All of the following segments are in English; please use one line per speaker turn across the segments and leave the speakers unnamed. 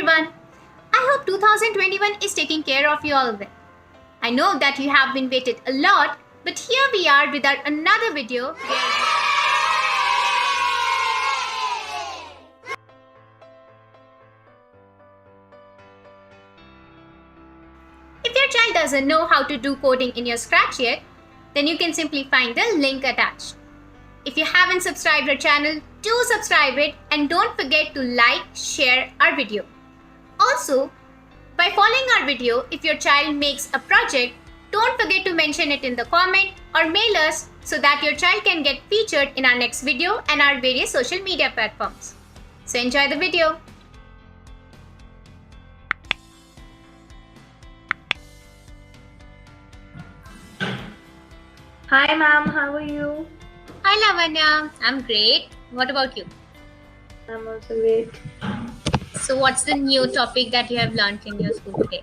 everyone. I hope 2021 is taking care of you all well. I know that you have been waited a lot, but here we are with our another video. If your child doesn't know how to do coding in your Scratch yet, then you can simply find the link attached. If you haven't subscribed our channel, do subscribe it and don't forget to like, share our video. Also, by following our video, if your child makes a project, don't forget to mention it in the comment or mail us so that your child can get featured in our next video and our various social media platforms. So enjoy the video.
Hi ma'am, how are you?
Hi Lavanya, I'm great. What about you?
I'm also great.
So what's the new topic that you have learned in your school today?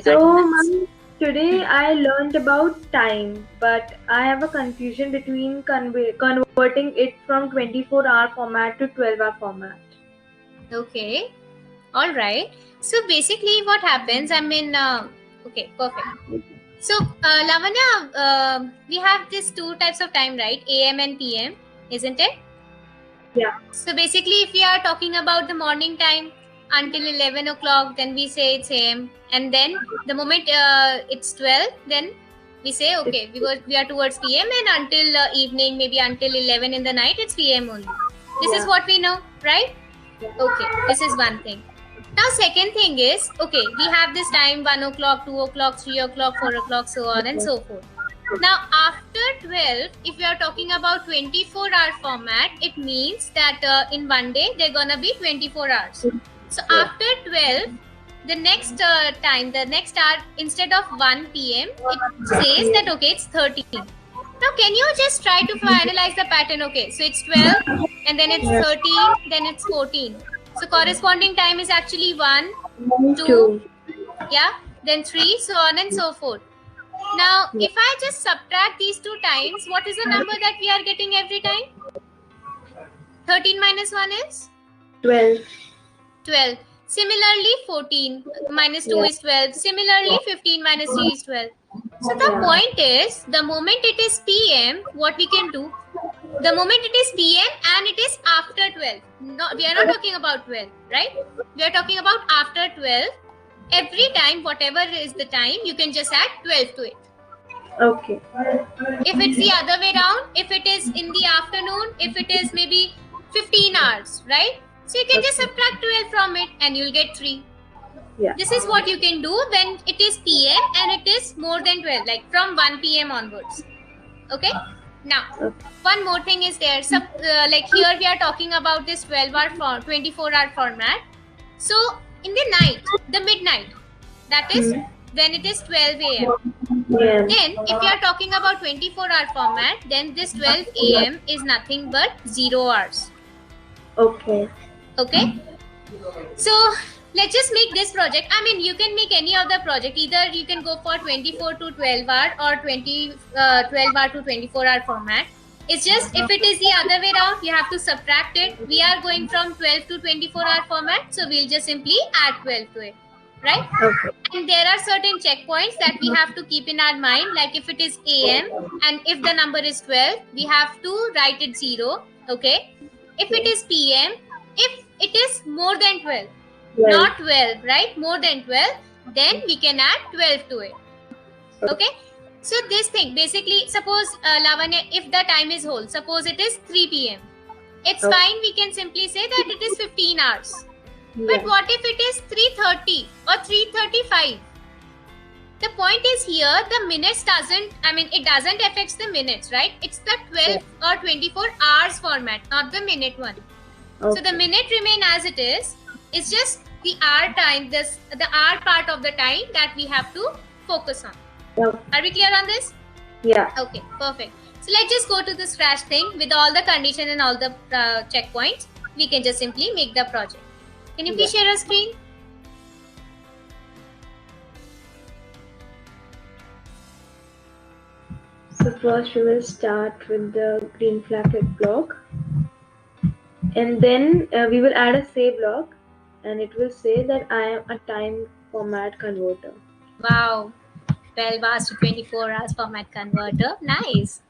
So ma'am, today I learned about time, but I have a confusion between converting it from 24-hour format to 12-hour format.
Okay, all right. So basically what happens, okay, perfect. So, Lavanya, we have these two types of time, right? AM and PM, isn't it?
Yeah.
So, basically, if we are talking about the morning time until 11 o'clock, then we say it's AM. And then the moment it's 12, then we say, okay, we are towards PM, and until evening, maybe until 11 in the night, it's PM only. This is what we know, right? Okay, this is one thing. Now, second thing is, okay, we have this time 1 o'clock, 2 o'clock, 3 o'clock, 4 o'clock, so on and so forth. Now, after 12, if we are talking about 24-hour format, it means that in one day, they're going to be 24 hours. So, after 12, the next time, the next hour, instead of 1 p.m., it says that, okay, it's 13. Now, can you just try to analyze the pattern? Okay, so it's 12, and then it's 13, then it's 14. So corresponding time is actually 1, 2, yeah, then 3, so on and so forth. Now, if I just subtract these two times, what is the number that we are getting every time? 13 minus 1 is?
12.
12. Similarly, 14 minus 2 is 12. Similarly, 15 minus 3 is 12. So the point is, the moment it is PM, what we can do, the moment it is PM and it is after 12. No, we are not talking about 12, right? We are talking about after 12. Every time, whatever is the time, you can just add 12 to it.
Okay.
If it's the other way around, if it is in the afternoon, if it is maybe 15 hours, right? So you can just subtract 12 from it and you'll get 3.
Yeah.
This is what you can do when it is PM and it is more than 12, like from 1 p.m. onwards. Okay? Now, one more thing is there. So, like here we are talking about this 12-hour, 24-hour format. So, in the night, the midnight, that is when it is 12 a.m.
Yeah.
Then, if you are talking about 24-hour format, then this 12 a.m. is nothing but 0 hours.
Okay.
Okay? So, let's just make this project. I mean, you can make any other project. Either you can go for 24 to 12 hour or 12 hour to 24 hour format. It's just if it is the other way around, you have to subtract it. We are going from 12 to 24 hour format. So we'll just simply add 12 to it. Right?
Okay.
And there are certain checkpoints that we have to keep in our mind. Like if it is AM and if the number is 12, we have to write it 0. Okay? If it is PM, if it is more than 12, not 12, right? More than 12, then we can add 12 to it. Okay? So this thing, basically, suppose, Lavanya, if the time is whole, suppose it is 3 p.m. It's fine, we can simply say that it is 15 hours. But what if it is 3:30 or 3:35? The point is here, the minutes it doesn't affect the minutes, right? It's the 12 or 24 hours format, not the minute one. So the minute remain as it is. It's just the hour time, the hour part of the time that we have to focus on. Are we clear on this?
Yeah.
Okay, perfect. So let's just go to the Scratch thing with all the condition and all the checkpoints. We can just simply make the project. Can you please share your screen?
So first we will start with the green flag block. And then we will add a say block. and it will say that I am a time format converter.
Wow. 12 hours to 24 hours format converter. Nice.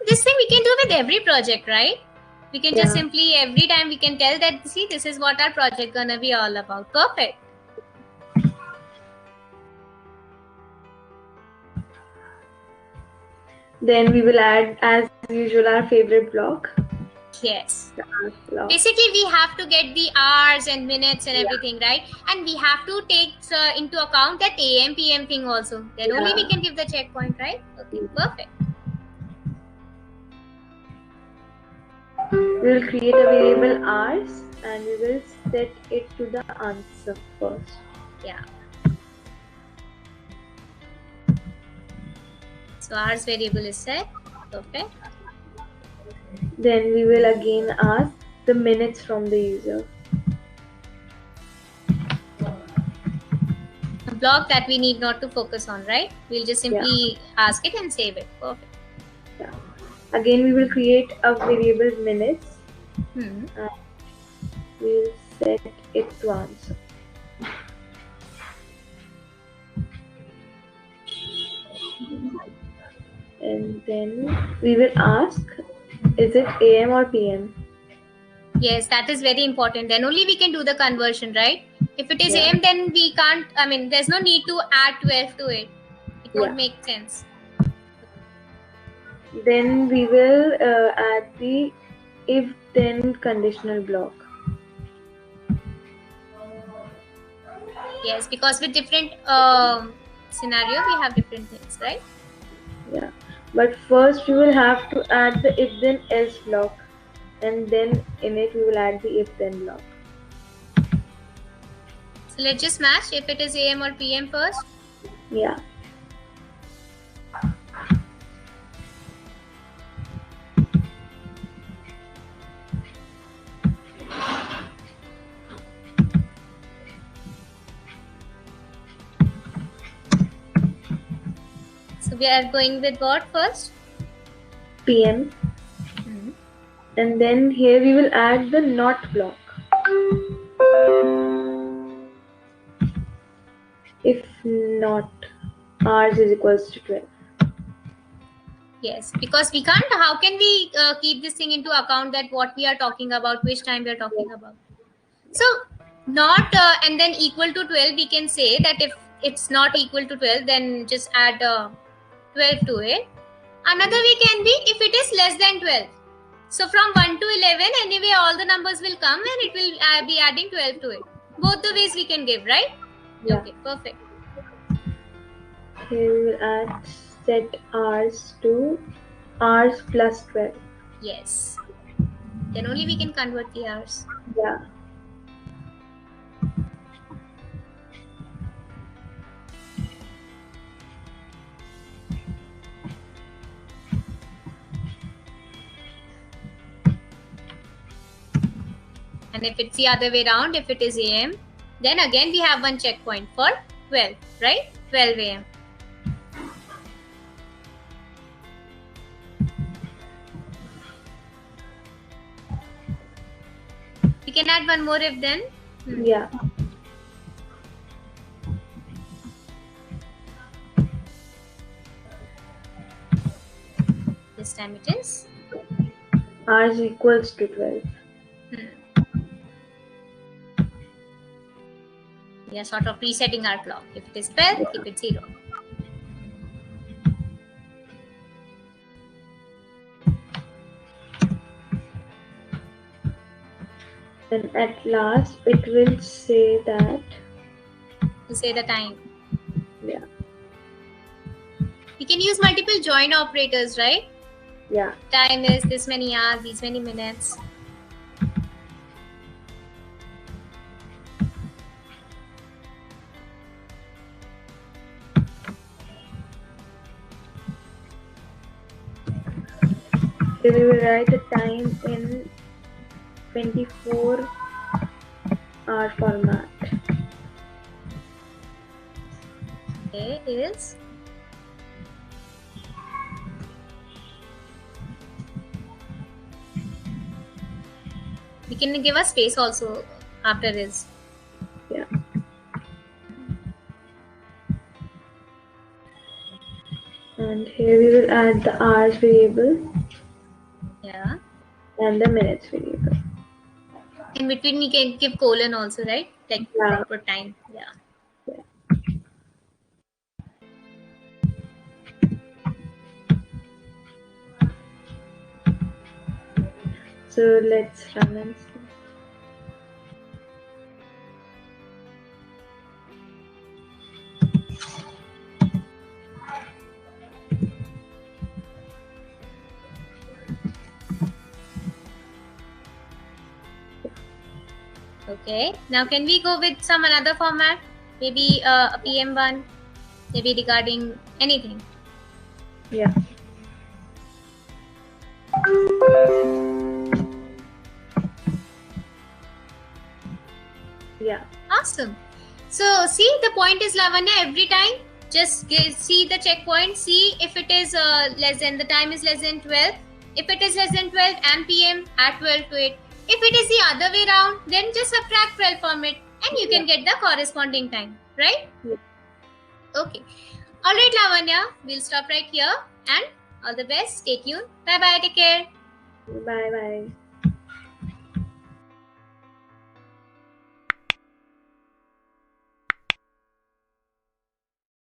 This thing we can do with every project, right? We can just
Yeah.
simply every time we can tell that, see, this is what our project gonna be all about. Perfect.
Then we will add, as usual, our favorite block.
Yes.
The hours block.
Basically, we have to get the hours and minutes and
Yeah.
everything, right? And we have to take into account that AM, PM thing also. Then only we
Yeah.
can give the checkpoint, right? Okay, perfect.
We will create a variable hours and we will set it to the answer first.
Yeah. So hours variable is set. Perfect.
Then we will again ask the minutes from the user.
A block that we need not to focus on, right? We'll just simply ask it and save it. Perfect.
Yeah. Again, we will create a variable minutes and we will set it to answer. And then we will ask, is it AM or PM?
Yes, that is very important. Then only we can do the conversion, right? If it is
Yeah.
AM, then we can't, I mean, there's no need to add 12 to it. It won't
Yeah.
make sense.
Then we will add the if-then conditional block.
Yes, because with different scenario, we have different things, right?
Yeah. But first we will have to add the if-then-else block, and then in it we will add the if-then block.
So let's just match if it is AM or PM first.
Yeah.
So we are going with what first?
PM. And then here we will add the not block. If not, hours is equals to 12.
Yes, because we can't, how can we keep this thing into account that what we are talking about, which time we are talking about? So not and then equal to 12, we can say that if it's not equal to 12, then just add 12 to it. Another way can be if it is less than 12. So from 1 to 11, anyway, all the numbers will come and it will be adding 12 to it. Both the ways we can give, right?
Yeah.
Okay, perfect.
Here we will add set hours to hours plus 12.
Yes. Then only we can convert the hours.
Yeah.
And if it's the other way around, if it is AM, then again we have one checkpoint for 12, right? 12 AM. We can add one more if then.
Yeah.
This time it is
Hours equals to 12.
We are sort of resetting our clock. If it is 12, keep it 0.
And at last it will say that.
To say the time.
Yeah.
We can use multiple join operators, right?
Yeah.
Time is this many hours, these many minutes.
Then we will write the time in 24-hour format.
Okay, is we can give a space also after is.
Yeah. And here we will add the hours variable
Yeah.
and the minutes variable.
In between we can give colon also, right? Like
Yeah.
proper time. Yeah.
So let's run and see.
Okay. Now can we go with some another format? Maybe a PM one. Maybe regarding anything.
Yeah. Yeah.
Awesome. So see, the point is, Lavanya, every time just see the checkpoint, see if it is less than, the time is less than 12. If it is less than 12 and PM, add 12 to it. If it is the other way around, then just subtract 12 from it and you can get the corresponding time, right?
Yeah.
Okay. All right, Lavanya, we'll stop right here and all the best. Stay tuned. Bye bye. Take care.
Bye bye.